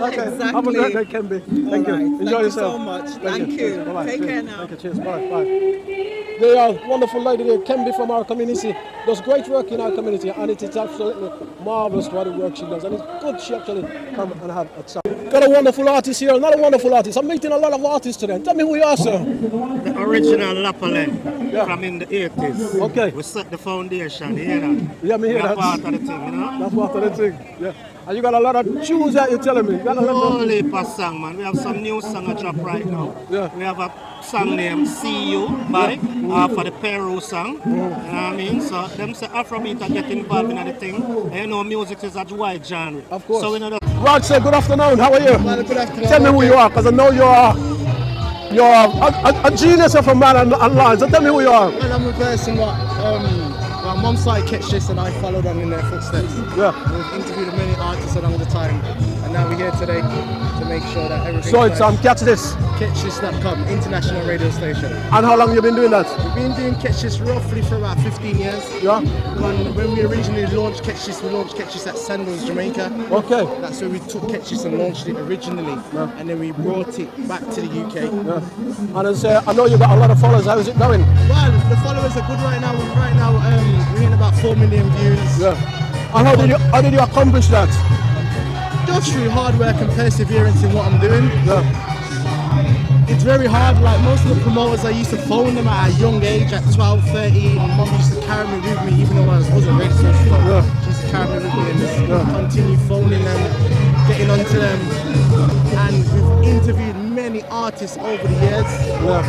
Okay. Exactly. Have a great day, Kembe. Thank you. Right. Enjoy Thank you yourself. so much. Thank you. Bye-bye. Take Cheers. care now. Thank you. Cheers. Bye. They are wonderful lady there, Kembe from our community. Does great work in our community, and it is absolutely marvelous what the work she does. And it's good she actually come and have a chat. Got a wonderful artist here, another wonderful artist. I'm meeting a lot of artists today. Tell me who you are, sir. The original Lapale from in the 80s. Okay. We set the foundation, you hear that? Yeah, me hear that. That's part of the thing, you know? That's part of the thing. Yeah. And you got a lot of tunes that you're telling me. You got a lot Whole heap of song, man. We have some new song I drop right now. Yeah. We have a song named See You by for the Peru song. You know what I mean? So them say Afrobeat are get involved in the thing. And you know music is a wide genre. Of course. So we know that. Rod, say good afternoon. How are you? Good afternoon. Tell me who you are, because I know you're a genius of a man online. So tell me who you are. Well, I'm a person my mum started Catch This and I followed on in their footsteps. Yeah. We've interviewed many artists along the time, and now we're here today to make sure that everything. So it's Catch This. CatchThis.com, international radio station. And how long you been doing that? We've been doing Catch This roughly for about 15 years. Yeah. When we originally launched Catch This, we launched Catch This at Sandals, Jamaica. Okay. That's where we took Catch This and launched it originally, and then we brought it back to the UK. Yeah. And I know you got a lot of followers. How is it going? Well, the followers are good right now. We're hitting about 4 million views. Yeah. And how did you accomplish that? Just through hard work and perseverance in what I'm doing. Yeah. It's very hard. Like most of the promoters, I used to phone them at a young age, at 12, 13. Mum used to carry me with me, even though I wasn't ready to start. Yeah. She used to carry me with me and just continue phoning them, getting onto them. And we've interviewed many artists over the years. Yeah.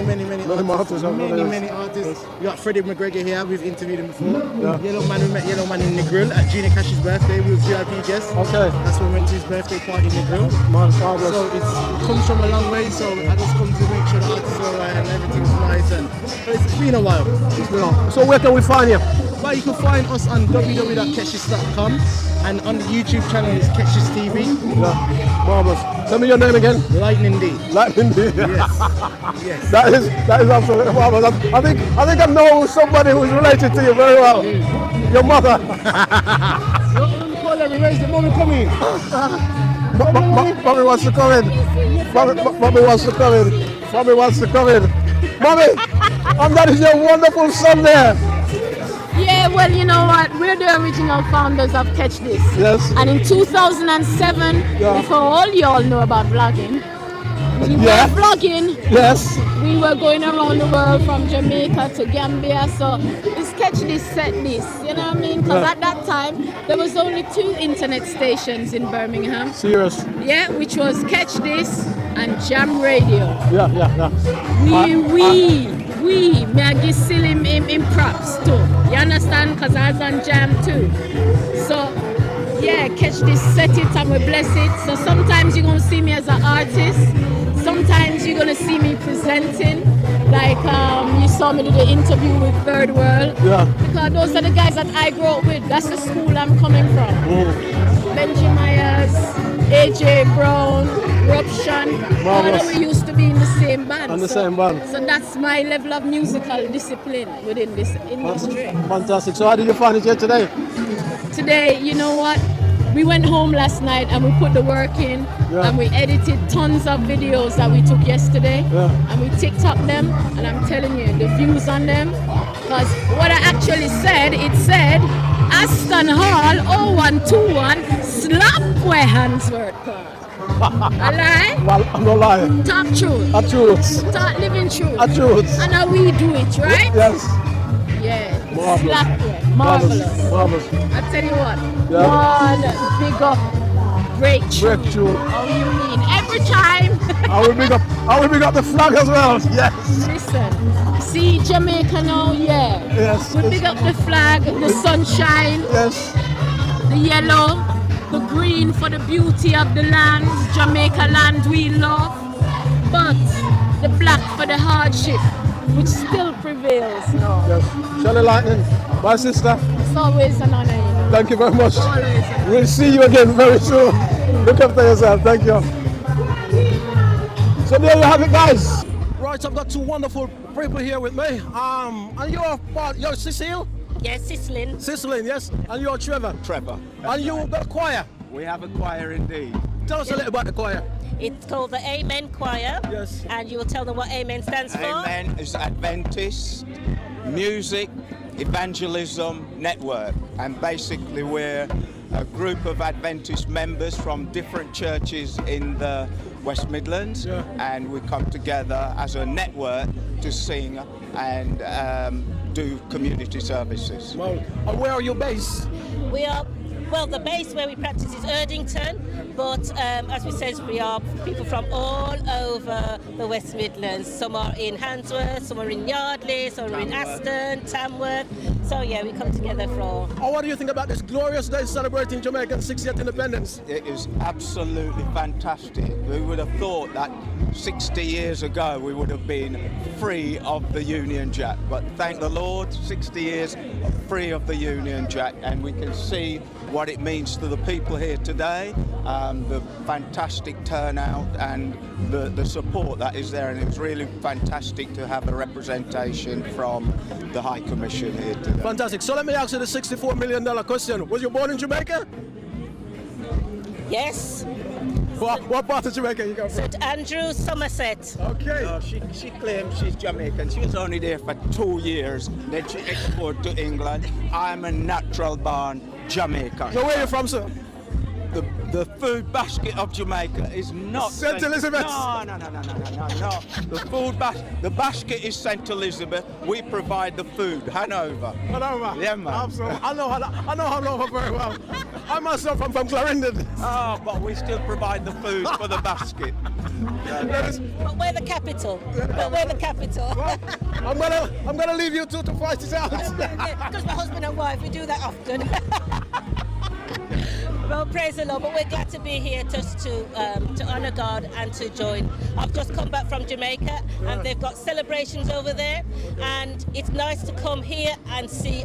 Many artists. We got Freddie McGregor here. We've interviewed him before. Yeah. We met Yellow Man in the Grill at Gina Cash's birthday. We were VIP guests. Okay. That's when we went to his birthday party in the Grill. Man, so it comes from a long way. So I just come to make sure the artists are alright and everything's nice. And it's been a while. So where can we find you? Well, you can find us on www.catchthis.com, and on the YouTube channel it's Catch This TV. Yeah. Marvelous. Tell me your name again. Lightning D. Lightning D. Yes. Yes. That is absolutely marvelous. I think I know somebody who's related to you very well. Your mother. Where's the mommy coming? Mommy wants to come in. Mommy wants to come in. Mommy wants to come in. Mommy, and that is your wonderful son there. Yeah, well, you know what? We're the original founders of Catch This. Yes. And in 2007, before all y'all know about vlogging, we were vlogging. Yes. We were going around the world from Jamaica to Gambia. So it's Catch This, Set This. You know what I mean? Because at that time, there was only 2 internet stations in Birmingham. Serious? Yeah, which was Catch This and Jam Radio. Yeah. May I give silly in props too. You understand? Because I was on Jam too. So, yeah, Catch This, Set It, and we bless it. So sometimes you're going to see me as an artist. Sometimes you're going to see me presenting. Like you saw me do the interview with Third World. Yeah. Because those are the guys that I grew up with. That's the school I'm coming from. Benji Myers, AJ Brown, Ruption. All that we used to be in the same band. And the same band. So that's my level of musical discipline within this industry. Fantastic. So how did you find it here today? Today, you know what? We went home last night and we put the work in and we edited tons of videos that we took yesterday and we TikTok them, and I'm telling you, the views on them, because what I actually said, it said Aston Hall 0121 slap where Handsworth Park. A lie? Well, I'm not lying. Talk truth. A truth. Talk living truth. A truth. And how we do it, right? Yes. Yeah. Marvelous. Slapware. Marvelous. Marvelous. I tell you what. One big up breakthrough. Breakthrough. How you mean? Every time. I will big up the flag as well. Yes. Listen. See Jamaica now, yeah. Yes. We big up the flag, the sunshine. Yes. The yellow, the green for the beauty of the land. Jamaica land we love. But the black for the hardship, which still prevails now. Yes. Shirley Lightning, my sister. It's always an honor. You know? Thank you very much. Always. We'll see you again very soon. Look after yourself. Thank you. So there you have it, guys. Right, I've got two wonderful people here with me. And you're Cecile? Yes, Cicelin. Cicelin, yes. And you're Trevor? Trevor. And you've got a choir? We have a choir indeed. Tell us a little about the choir. It's called the Amen Choir. Yes. And you will tell them what Amen stands for. Amen is Adventist Music Evangelism Network. And basically we're a group of Adventist members from different churches in the West Midlands. Yeah. And we come together as a network to sing and do community services. Well, and where are you based? We are, well, the base where we practice is Erdington, but as we said, we are people from all over the West Midlands. Some are in Handsworth, some are in Yardley, some are in Aston, Tamworth. So yeah, we come together for all. Oh, what do you think about this glorious day celebrating Jamaican 60th independence? It is absolutely fantastic. We would have thought that 60 years ago we would have been free of the Union Jack, but thank the Lord, 60 years free of the Union Jack, and we can see what it means to the people here today, the fantastic turnout and the support that is there, and it was really fantastic to have a representation from the High Commission here today. Fantastic. So let me ask you the $64 million question. Was you born in Jamaica? Yes. What part of Jamaica you come from? St Andrews, Somerset. Okay. No, she claims she's Jamaican. She was only there for 2 years. Then she exported to England. I'm a natural born Jamaican. So where are you from, sir? The food basket of Jamaica is not St. Elizabeth. No. The basket is St. Elizabeth. We provide the food. Hanover. Hanover. Yeah, man. Absolutely. I know Hanover very well. I myself am from Clarendon. Oh, but we still provide the food for the basket. But we're the capital. Well, I'm gonna leave you two to fight this out. Because my husband and wife, we do that often. Well, praise the Lord, but we're glad to be here just to honour God and to join. I've just come back from Jamaica and they've got celebrations over there, and it's nice to come here and see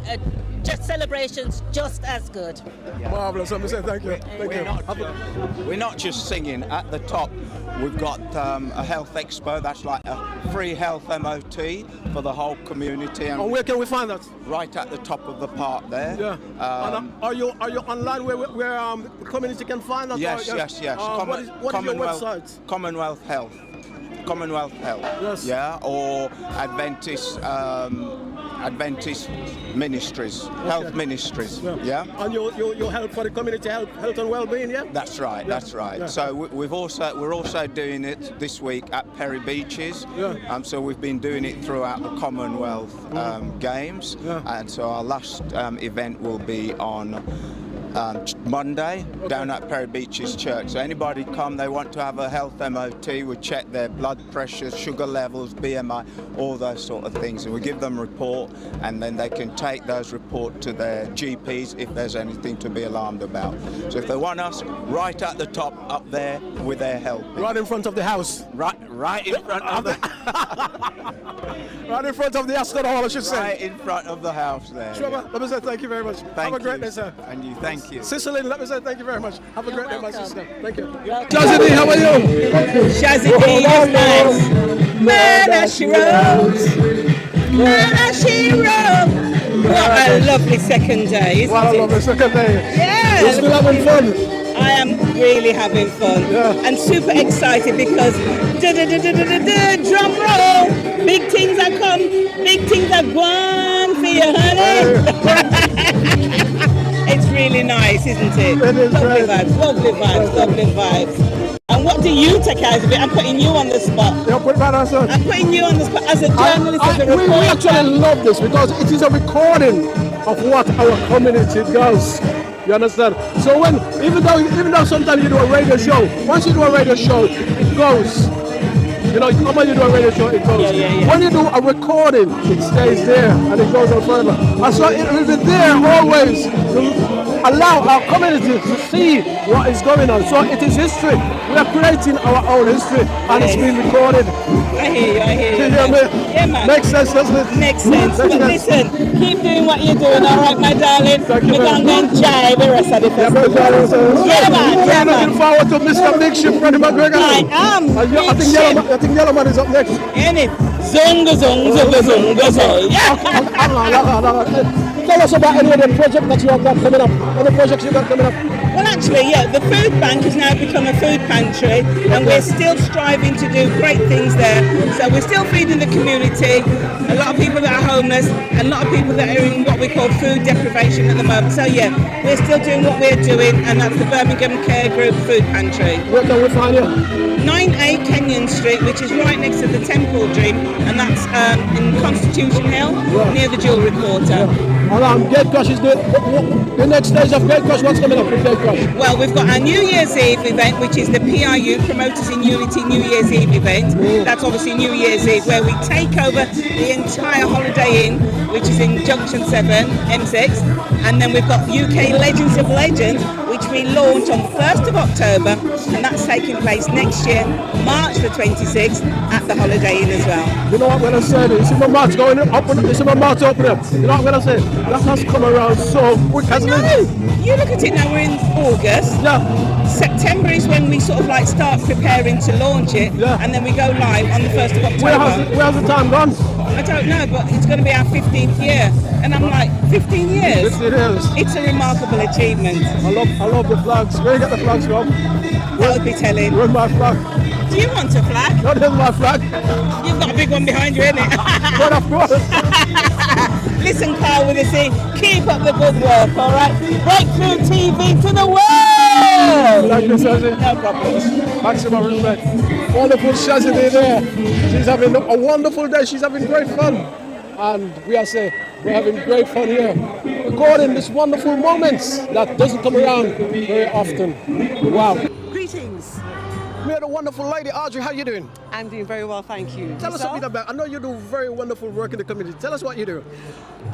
just celebrations just as good. Marvellous, let me say thank you. We're not just singing. At the top, we've got a health expo. That's like a free health MOT for the whole community. And where can we find that? Right at the top of the park there. Yeah. Are you online where the community can find that? Yes. What is your website? Commonwealth Health. Yes. Yeah, or Adventist Ministries, Health Ministries. Yeah. And you help for the community health and well-being, yeah? That's right. Yeah. So we're also doing it this week at Perry Beaches. Yeah. So we've been doing it throughout the Commonwealth Games. Yeah. And so our last event will be on Monday down at Perry Beaches Church. So anybody come, they want to have a health MOT, we check their blood pressure, sugar levels, BMI, all those sort of things, and we give them a report, and then they can take those reports to their GPs if there's anything to be alarmed about. So if they want us, right at the top up there with their help. Right in front of the house. Right in front of the right in front of the Ascot Hall, I should say. Right in front of the house there. Trevor, let me say thank you very much. Have a great day, sir. And you, thank you. Cicely, let me say thank you very much. Have a great day, my sister. Thank you. Shazzy D, how are you? Shazzy D is nice. Murder she wrote. Murder she wrote. What a lovely second day, isn't it? What a lovely second day. Yeah. You're still having fun. I am really having fun and super excited because drum roll, big things are come, big things are gone for you, honey. It's really nice, isn't it? It is lovely vibes. And what do you take out of it? I'm putting you on the spot. You're putting that on. I'm putting you on the spot as a journalist, as a reporter. We actually love this because it is a recording of what our community does. You understand? So even though sometimes you do a radio show, once you do a radio show, it goes You know, how when you do a radio show, it goes. When you do a recording, it stays there and it goes on forever. And so it will be there always to allow our community to see what is going on. So it is history. We are creating our own history and it's being recorded. I hear you. You hear me? Yeah, man. Makes sense, doesn't it? Makes sense. But listen, keep doing what you're doing, all right, my darling? Thank you. We're going to enjoy the rest of the festival. Yeah, man. Looking forward to Mr. Big Ship, Freddie McGregor. I am. I think Yellow Man is up next. Any zunga. Tell us about any of the projects that you have got coming up. Any projects you got coming up? Well, actually, yeah, the food bank has now become a food pantry, and we're still striving to do great things there. So we're still feeding the community. A lot of people that are homeless, and a lot of people that are in what we call food deprivation at the moment. So yeah, we're still doing what we're doing, and that's the Birmingham Care Group Food Pantry. Where can we find you? 9A Kenyon Street, which is right next to the Temple Dream, and that's in Constitution Hill, near the Jewellery Quarter. And Gate Crush is good. The next stage of Gate Crush, what's coming up with Gate Crush? Well, we've got our New Year's Eve event, which is the PRU, Promoters in Unity New Year's Eve event. That's obviously New Year's Eve, where we take over the entire Holiday Inn, which is in Junction 7, M6. And then we've got UK Legends of Legends, which we launch on the 1st of October, and that's taking place next year, March the 26th, at the Holiday Inn as well. You know what I'm going to say? You see my mouth going up, you see my mouth open up. You know what I'm going to say? That has come around so quick, hasn't it? You look at it now, we're in August. Yeah. September is when we sort of like start preparing to launch it, and then we go live on the 1st of October. Where has the time gone? I don't know, but it's going to be our 15th year. And I'm like, 15 years? 15 years. It's a remarkable achievement. I love the flags. Where you get the flags from? That would be telling. Where's my flag? Do you want a flag? No, there's my flag. You've got a big one behind you, innit? Well, of course. Listen, Carl, with this in, keep up the good work, all right? Breakthrough TV to the world! Thank you, Shazzy. No problem. Maximum respect. Wonderful Shazzy there. She's having a wonderful day. She's having great fun. And we are saying, we're having great fun here. Recording these wonderful moments that doesn't come around very often. Wow. Greetings. We had a wonderful lady, Audrey. How you doing? I'm doing very well, thank you. Tell us a bit about. I know you do very wonderful work in the community. Tell us what you do.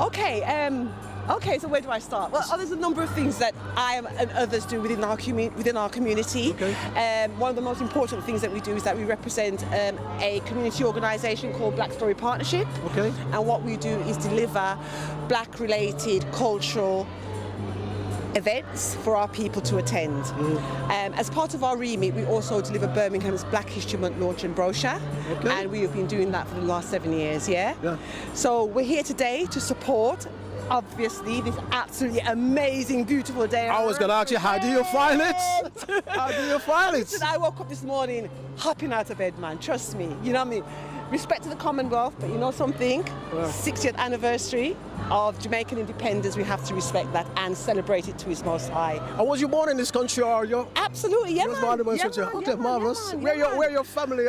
Okay, so where do I start? Well, there's a number of things that I and others do within our community. Okay. One of the most important things that we do is that we represent a community organisation called Black Story Partnership. Okay. And what we do is deliver black-related cultural events for our people to attend. As part of our remit, we also deliver Birmingham's Black History Month launch and brochure, and we have been doing that for the last 7 years. Yeah. So we're here today to support, obviously, this absolutely amazing, beautiful day. I was going to ask you, how do you find it? How do you find it? Listen, I woke up this morning hopping out of bed, man. Trust me. You know what I mean? Respect to the Commonwealth, but you know something? 60th anniversary of Jamaican independence, we have to respect that and celebrate it to its most high. And was you born in this country, or you? Absolutely, yeah, man. Okay, marvelous. Where your family?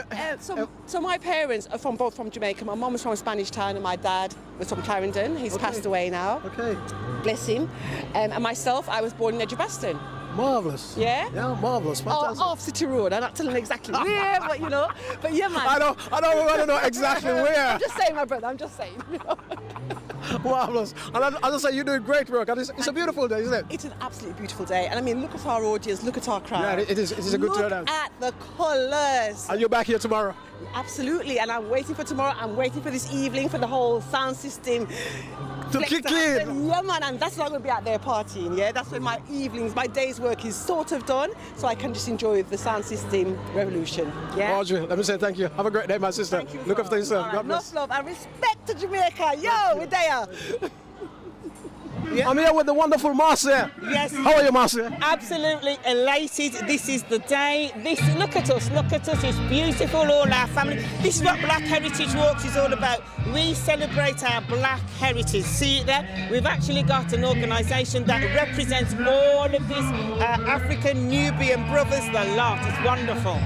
So my parents are both from Jamaica. My mum was from Spanish Town and my dad was from Clarendon. He's passed away now. Okay. Bless him. And myself, I was born in Edgbaston. Marvellous. Yeah? Yeah, marvellous. Fantastic. Off City Road. I'm not telling exactly where, but you know. But yeah, man. I don't want to know exactly where. I'm just saying, my brother. I'm just saying. You know? Marvellous. And as I say, you're doing great work. And it's a beautiful day, isn't it? It's an absolutely beautiful day. And I mean, look at our audience. Look at our crowd. Yeah, it is a good turnout. Look at the colours. Are you back here tomorrow? Absolutely. And I'm waiting for tomorrow. I'm waiting for this evening for the whole sound system to kick in. Yeah, man, and that's when I'm going to be out there partying, yeah? That's when my evenings, my day's work is sort of done, so I can just enjoy the sound system revolution, yeah? Audrey, let me say thank you. Have a great day, my sister. Look after yourself. God bless. Enough love and respect to Jamaica. Yo, we're there. Yeah. I'm here with the wonderful Marcia. Yes. How are you, Marcia? Absolutely elated. This is the day. Look at us. It's beautiful, all our family. This is what Black Heritage Walks is all about. We celebrate our black heritage. See it there? We've actually got an organisation that represents all of these African Nubian brothers, the lot. It's wonderful.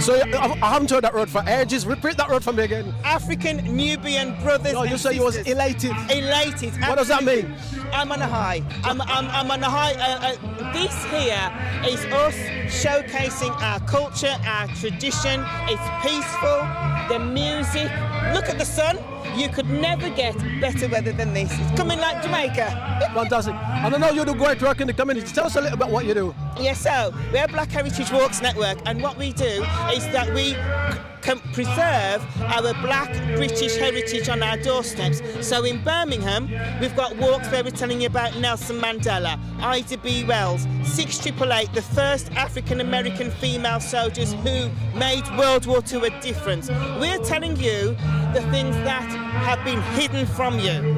So I haven't heard that word for ages. Repeat that word for me again. African Nubian brothers. No, you and said you was sisters. elated. Elated. What does that mean? I'm on a high. I'm on a high. This here is us showcasing our culture, our tradition. It's peaceful. The music. Look at the sun. You could never get better weather than this. It's coming like Jamaica. Fantastic. And I know you do great work in the community. Tell us a little about what you do. Yes, so we're Black Heritage Walks Network, and what we do is that we can preserve our Black British heritage on our doorsteps. So in Birmingham, we've got walks where we're telling you about Nelson Mandela, Ida B. Wells, 6888, the first African American female soldiers who made World War II a difference. We're telling you the things that have been hidden from you.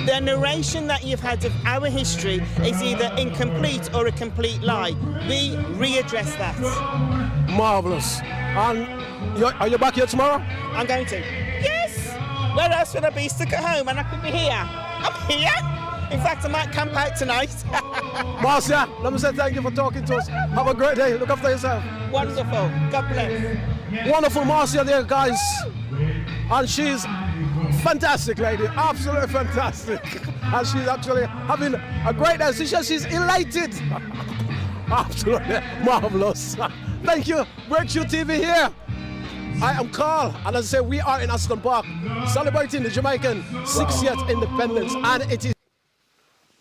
The narration that you've had of our history is either incomplete or a complete lie. We readdress that. Marvellous. And are you back here tomorrow? I'm going to. Yes! Where else would I be? Stuck at home, and I could be here. I'm here! In fact, I might camp out tonight. Marcia, let me say thank you for talking to us. Have a great day. Look after yourself. Wonderful. God bless. Wonderful Marcia there, guys. And she's fantastic lady, absolutely fantastic. And she's actually having a great day. She's elated. Absolutely marvelous. Thank you, Breakthrough TV here. I am Carl, and as I say, we are in Aston Park celebrating the Jamaican 60th independence, and it is.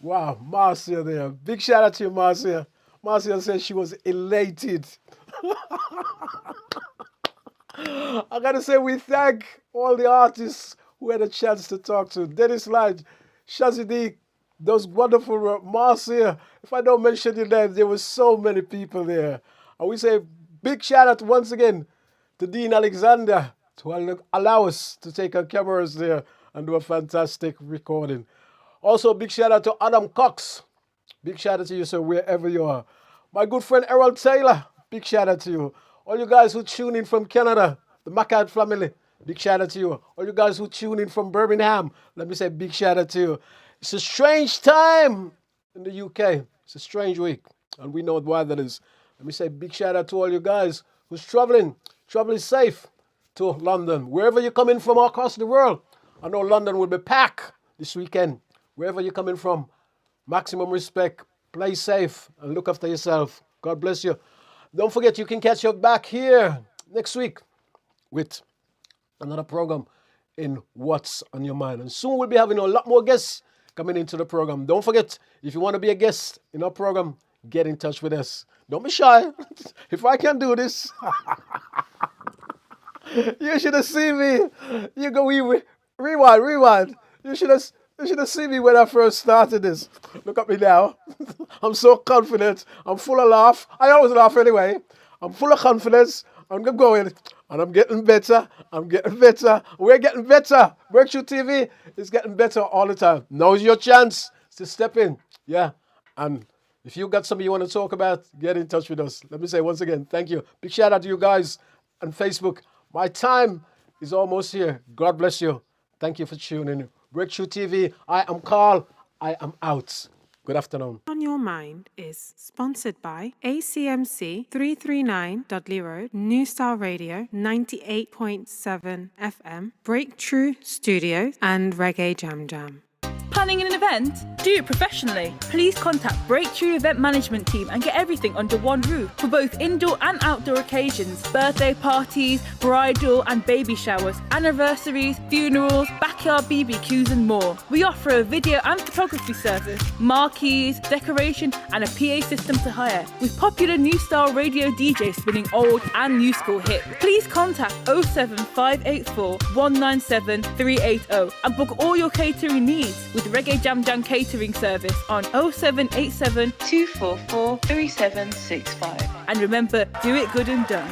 Wow, Marcia there. Big shout out to you, Marcia. Marcia said she was elated. I gotta say, we thank all the artists who had a chance to talk to. Dennis Lodge, Shazzy, those wonderful Marcia. If I don't mention your name, there were so many people there. And we say big shout out once again to Dean Alexander to allow us to take our cameras there and do a fantastic recording. Also, big shout out to Adam Cox. Big shout out to you, sir, wherever you are. My good friend Errol Taylor, big shout out to you. All you guys who tune in from Canada, the Mackard family, big shout out to you. All you guys who tune in from Birmingham, let me say big shout out to you. It's a strange time in the UK. It's a strange week, and we know why that is. Let me say big shout out to all you guys who's traveling safe to London. Wherever you're coming from across the world, I know London will be packed this weekend. Wherever you're coming from, maximum respect, play safe, and look after yourself. God bless you. Don't forget, you can catch up back here next week with another program in What's on Your Mind. And soon we'll be having a lot more guests coming into the program. Don't forget, if you want to be a guest in our program, get in touch with us. Don't be shy. If I can do this, you should have seen me. You go, rewind. You should have seen me when I first started this. Look at me now. I'm so confident. I'm full of laugh. I always laugh anyway. I'm full of confidence. I'm going, and I'm getting better. I'm getting better. We're getting better. Breakthrough TV is getting better all the time. Now's your chance to step in. Yeah. And if you got something you want to talk about, get in touch with us. Let me say once again, thank you. Big shout out to you guys on Facebook. My time is almost here. God bless you. Thank you for tuning in. Breakthrough TV. I am Carl. I am out. Good afternoon. On Your Mind is sponsored by ACMC 339 Dudley Road, New Star Radio 98.7 FM, Breakthrough Studios, and Reggae Jam Jam. Planning an event? Do it professionally. Please contact Breakthrough Event Management Team and get everything under one roof for both indoor and outdoor occasions, birthday parties, bridal and baby showers, anniversaries, funerals, backyard BBQs and more. We offer a video and photography service, marquees, decoration and a PA system to hire, with popular New Style Radio DJs spinning old and new school hits. Please contact 07584 197 380 and book all your catering needs with Reggae Jam Jam catering service on 0787 244 3765. And remember, do it good and done.